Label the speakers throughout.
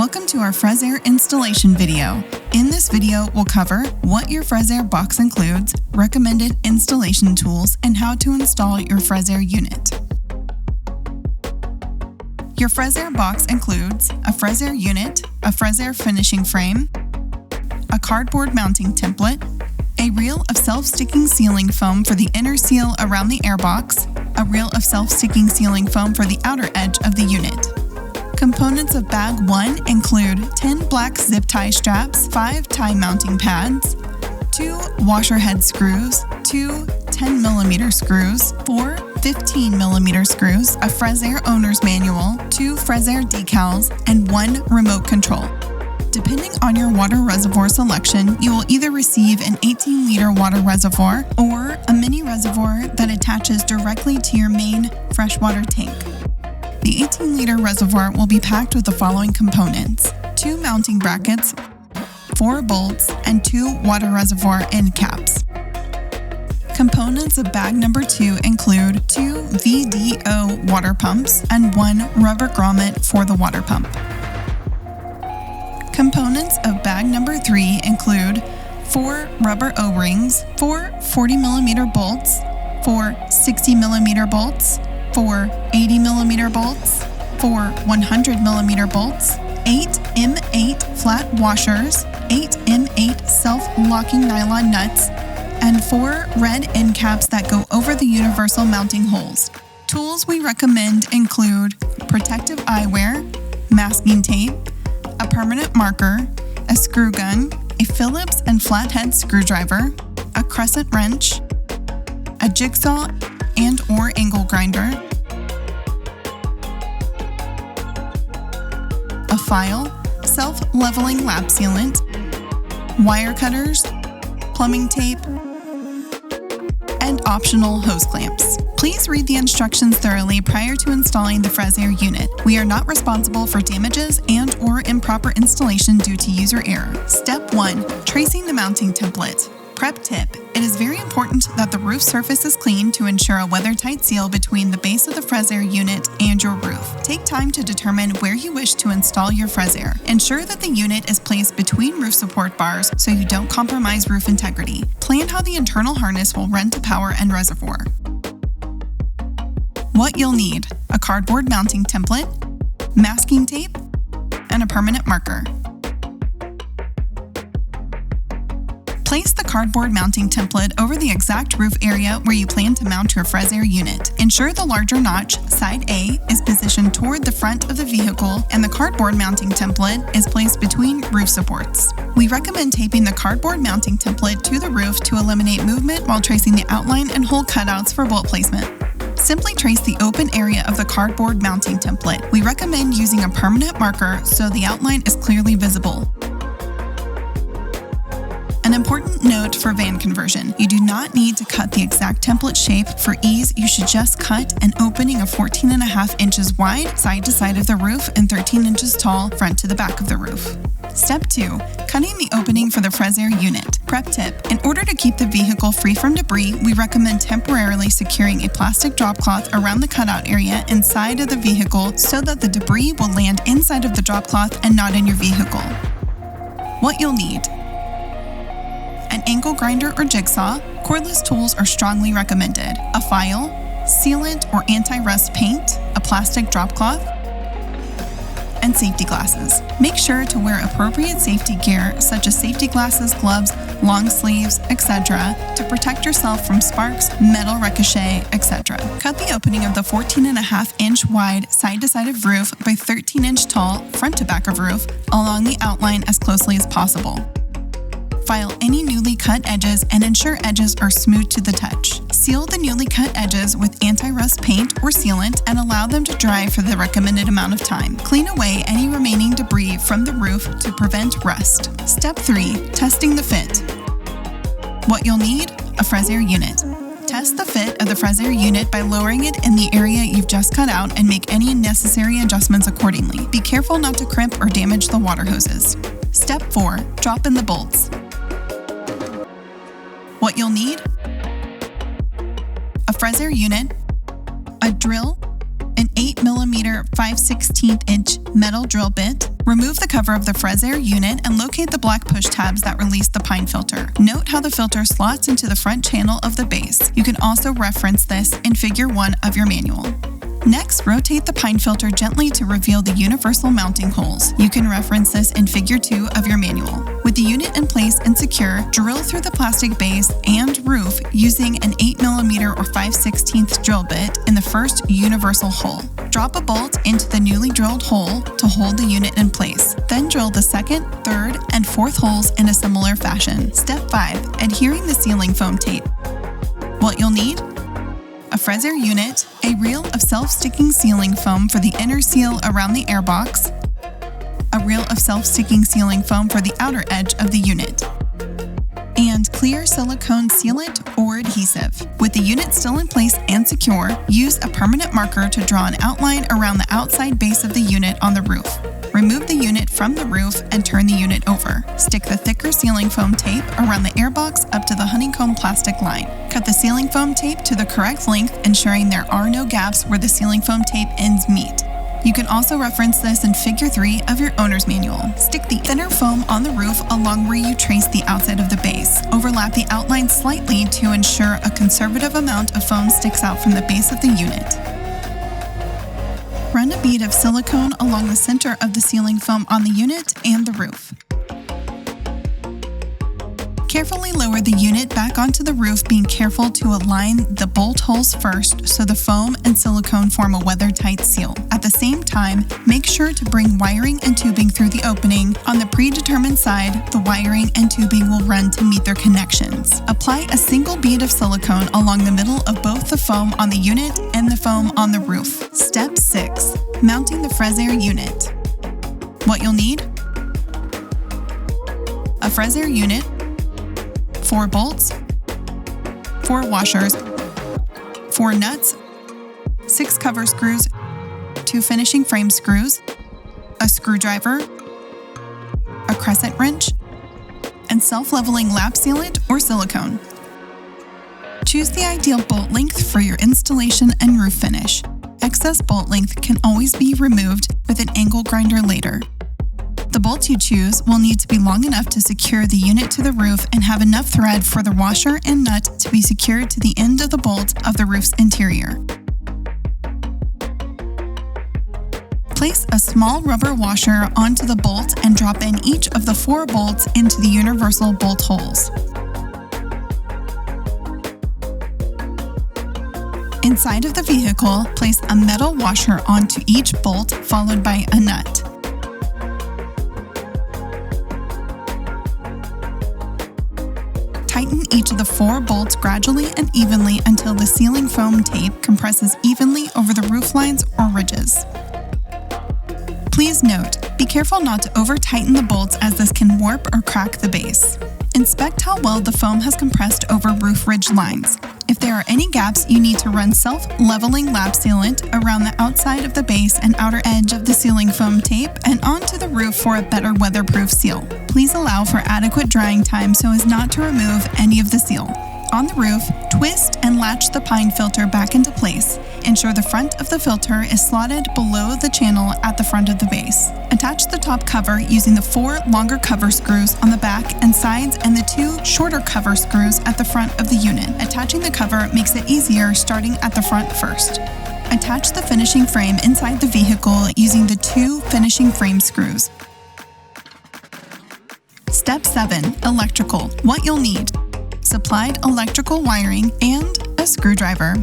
Speaker 1: Welcome to our Fresair installation video. In this video, we'll cover what your Fresair box includes, recommended installation tools, and how to install your Fresair unit. Your Fresair box includes a Fresair unit, a Fresair finishing frame, a cardboard mounting template, a reel of self-sticking sealing foam for the inner seal around the airbox, a reel of self-sticking sealing foam for the outer edge of the unit. Components of Bag 1 include 10 black zip tie straps, 5 tie mounting pads, 2 washer head screws, 2 10mm screws, 4 15mm screws, a Fresair owner's manual, 2 Fresair decals, and 1 remote control. Depending on your water reservoir selection, you will either receive an 18-liter water reservoir or a mini reservoir that attaches directly to your main freshwater tank. The 18-liter reservoir will be packed with the following components: 2 mounting brackets, 4 bolts, and 2 water reservoir end caps. Components of bag number 2 include 2 VDO water pumps and 1 rubber grommet for the water pump. Components of bag number 3 include 4 rubber O-rings, 4 40mm bolts, 4 60mm bolts, 4 80mm bolts, 4 100mm bolts, 8 M8 flat washers, 8 M8 self-locking nylon nuts, and 4 red end caps that go over the universal mounting holes. Tools we recommend include protective eyewear, masking tape, a permanent marker, a screw gun, a Phillips and flathead screwdriver, a crescent wrench, a jigsaw and/or angle grinder, a file, self-leveling lap sealant, wire cutters, plumbing tape, and optional hose clamps. Please read the instructions thoroughly prior to installing the Fresair unit. We are not responsible for damages and/or improper installation due to user error. Step 1. Tracing the mounting template. Prep tip: it is very important that the roof surface is clean to ensure a weather-tight seal between the base of the Fresair unit and your roof. Take time to determine where you wish to install your Fresair. Ensure that the unit is placed between roof support bars so you don't compromise roof integrity. Plan how the internal harness will run to power and reservoir. What you'll need: a cardboard mounting template, masking tape, and a permanent marker. Place the cardboard mounting template over the exact roof area where you plan to mount your Fresair unit. Ensure the larger notch, side A, is positioned toward the front of the vehicle and the cardboard mounting template is placed between roof supports. We recommend taping the cardboard mounting template to the roof to eliminate movement while tracing the outline and hole cutouts for bolt placement. Simply trace the open area of the cardboard mounting template. We recommend using a permanent marker so the outline is clearly visible. An important note for van conversion: you do not need to cut the exact template shape. For ease, you should just cut an opening of 14.5 inches wide side to side of the roof and 13 inches tall front to the back of the roof. Step 2. Cutting the opening for the Fresair unit. Prep tip: in order to keep the vehicle free from debris, we recommend temporarily securing a plastic drop cloth around the cutout area inside of the vehicle so that the debris will land inside of the drop cloth and not in your vehicle. What you'll need: an angle grinder or jigsaw. Cordless tools are strongly recommended. A file, sealant or anti-rust paint, a plastic drop cloth, and safety glasses. Make sure to wear appropriate safety gear such as safety glasses, gloves, long sleeves, etc. to protect yourself from sparks, metal ricochet, etc. Cut the opening of the 14.5 inch wide side to side of roof by 13 inch tall front to back of roof along the outline as closely as possible. File any newly cut edges and ensure edges are smooth to the touch. Seal the newly cut edges with anti-rust paint or sealant and allow them to dry for the recommended amount of time. Clean away any remaining debris from the roof to prevent rust. Step 3. Testing the fit. What you'll need: a Fresair unit. Test the fit of the Fresair unit by lowering it in the area you've just cut out and make any necessary adjustments accordingly. Be careful not to crimp or damage the water hoses. Step 4. Drop in the bolts. What you'll need: a Fresair unit, a drill, an 8mm 5/16" metal drill bit. Remove the cover of the Fresair unit and locate the black push tabs that release the pine filter. Note how the filter slots into the front channel of the base. You can also reference this in Figure 1 of your manual. Next, rotate the pine filter gently to reveal the universal mounting holes. You can reference this in Figure 2 of your manual. With the unit in place and secure, drill through the plastic base and roof using an 8mm or 5/16" drill bit in the first universal hole. Drop a bolt into the newly drilled hole to hold the unit in place. Then drill the second, third, and fourth holes in a similar fashion. Step 5. Adhering the sealing foam tape. What you'll need: a Fresair unit, a reel of self-sticking sealing foam for the inner seal around the airbox, a reel of self-sticking sealing foam for the outer edge of the unit, and clear silicone sealant or adhesive. With the unit still in place and secure, use a permanent marker to draw an outline around the outside base of the unit on the roof. Remove the unit from the roof and turn the unit over. Stick the thicker sealing foam tape around the airbox up to the honeycomb plastic line. Cut the sealing foam tape to the correct length, ensuring there are no gaps where the sealing foam tape ends meet. You can also reference this in Figure 3 of your owner's manual. Stick the thinner foam on the roof along where you trace the outside of the base. Overlap the outline slightly to ensure a conservative amount of foam sticks out from the base of the unit. Run a bead of silicone along the center of the sealing foam on the unit and the roof. Carefully lower the unit back onto the roof, being careful to align the bolt holes first so the foam and silicone form a weather-tight seal. At the same time, make sure to bring wiring and tubing through the opening. On the predetermined side, the wiring and tubing will run to meet their connections. Apply a single bead of silicone along the middle of both the foam on the unit and the foam on the roof. Step 6. Mounting the Fresair unit. What you'll need: a Fresair unit, 4 bolts, 4 washers, 4 nuts, 6 cover screws, 2 finishing frame screws, a screwdriver, a crescent wrench, and self-leveling lap sealant or silicone. Choose the ideal bolt length for your installation and roof finish. Excess bolt length can always be removed with an angle grinder later. The bolts you choose will need to be long enough to secure the unit to the roof and have enough thread for the washer and nut to be secured to the end of the bolt of the roof's interior. Place a small rubber washer onto the bolt and drop in each of the 4 bolts into the universal bolt holes. Inside of the vehicle, place a metal washer onto each bolt, followed by a nut. Tighten each of the 4 bolts gradually and evenly until the sealing foam tape compresses evenly over the roof lines or ridges. Please note, be careful not to over-tighten the bolts, as this can warp or crack the base. Inspect how well the foam has compressed over roof ridge lines. If there are any gaps, you need to run self-leveling lap sealant around the outside of the base and outer edge of the sealing foam tape and onto the roof for a better weatherproof seal. Please allow for adequate drying time so as not to remove any of the seal. On the roof, twist and latch the pine filter back into place. Ensure the front of the filter is slotted below the channel at the front of the base. Attach the top cover using the 4 longer cover screws on the back and sides and the 2 shorter cover screws at the front of the unit. Attaching the cover makes it easier, starting at the front first. Attach the finishing frame inside the vehicle using the 2 finishing frame screws. Step 7. Electrical. What you'll need: supplied electrical wiring and a screwdriver.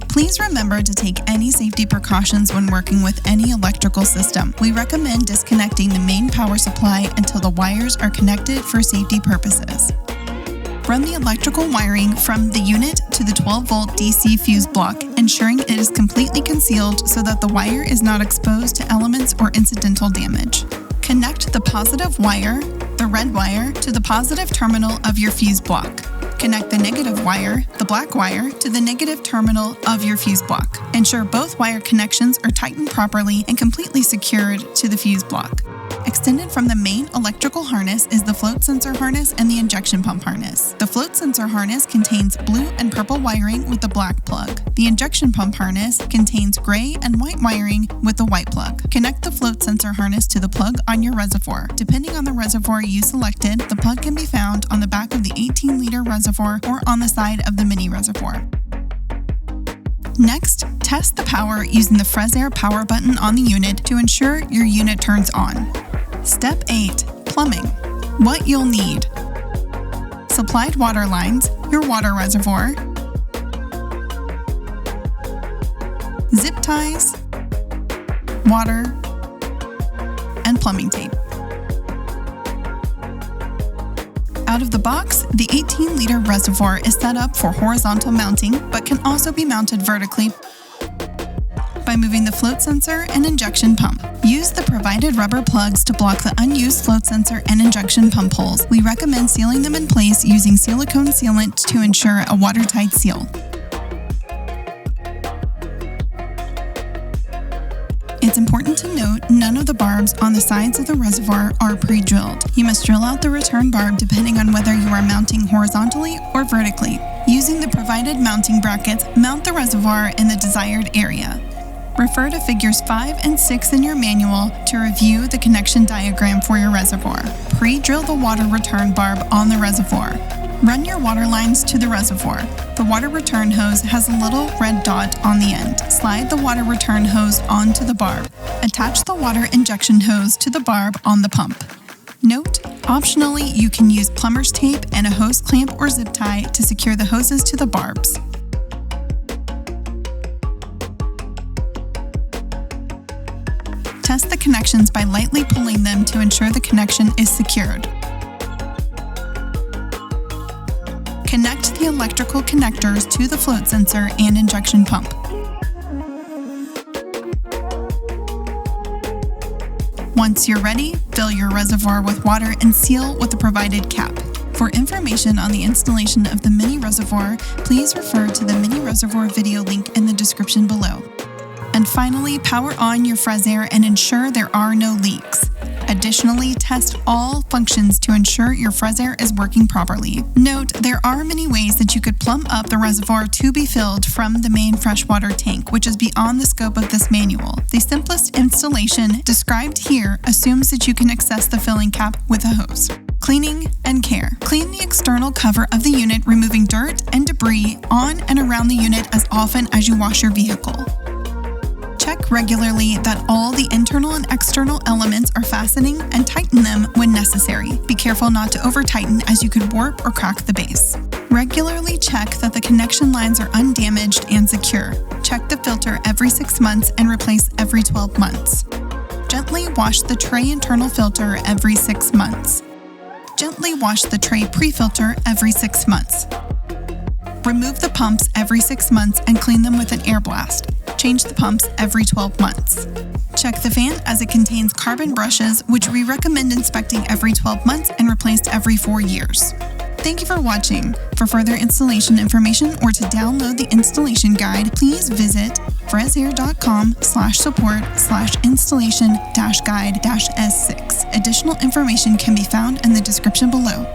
Speaker 1: Please remember to take any safety precautions when working with any electrical system. We recommend disconnecting the main power supply until the wires are connected for safety purposes. Run the electrical wiring from the unit to the 12-volt DC fuse block, ensuring it is completely concealed so that the wire is not exposed to elements or incidental damage. Connect the positive wire, the red wire, to the positive terminal of your fuse block. Connect the negative wire, the black wire, to the negative terminal of your fuse block. Ensure both wire connections are tightened properly and completely secured to the fuse block. Extended from the main electrical harness is the float sensor harness and the injection pump harness. The float sensor harness contains blue and purple wiring with the black plug. The injection pump harness contains gray and white wiring with the white plug. Connect the float sensor harness to the plug on your reservoir. Depending on the reservoir you selected, the plug can be found on the back of the 18-liter reservoir or on the side of the mini reservoir. Next, test the power using the Fresair power button on the unit to ensure your unit turns on. Step 8. Plumbing. What you'll need: supplied water lines, your water reservoir, zip ties, water, and plumbing tape. Out of the box, the 18-liter reservoir is set up for horizontal mounting, but can also be mounted vertically by moving the float sensor and injection pump. Use the provided rubber plugs to block the unused float sensor and injection pump holes. We recommend sealing them in place using silicone sealant to ensure a watertight seal. It's important to note none of the barbs on the sides of the reservoir are pre-drilled. You must drill out the return barb depending on whether you are mounting horizontally or vertically. Using the provided mounting brackets, mount the reservoir in the desired area. Refer to figures 5 and 6 in your manual to review the connection diagram for your reservoir. Pre-drill the water return barb on the reservoir. Run your water lines to the reservoir. The water return hose has a little red dot on the end. Slide the water return hose onto the barb. Attach the water injection hose to the barb on the pump. Note, optionally, you can use plumber's tape and a hose clamp or zip tie to secure the hoses to the barbs. Test the connections by lightly pulling them to ensure the connection is secured. Connect the electrical connectors to the float sensor and injection pump. Once you're ready, fill your reservoir with water and seal with the provided cap. For information on the installation of the mini reservoir, please refer to the mini reservoir video link in the description below. And finally, power on your Fresair and ensure there are no leaks. Additionally, test all functions to ensure your Fresair is working properly. Note, there are many ways that you could plumb up the reservoir to be filled from the main freshwater tank, which is beyond the scope of this manual. The simplest installation described here assumes that you can access the filling cap with a hose. Cleaning and care. Clean the external cover of the unit, removing dirt and debris on and around the unit as often as you wash your vehicle. Check regularly that all the internal and external elements are fastening and tighten them when necessary. Be careful not to over-tighten as you could warp or crack the base. Regularly check that the connection lines are undamaged and secure. Check the filter every 6 months and replace every 12 months. Gently wash the tray internal filter every 6 months. Gently wash the tray pre-filter every 6 months. Remove the pumps every 6 months and clean them with an air blast. Change the pumps every 12 months. Check the fan as it contains carbon brushes, which we recommend inspecting every 12 months and replaced every 4 years. Thank you for watching. For further installation information or to download the installation guide, please visit fresair.com/support/installation-guide-S6. Additional information can be found in the description below.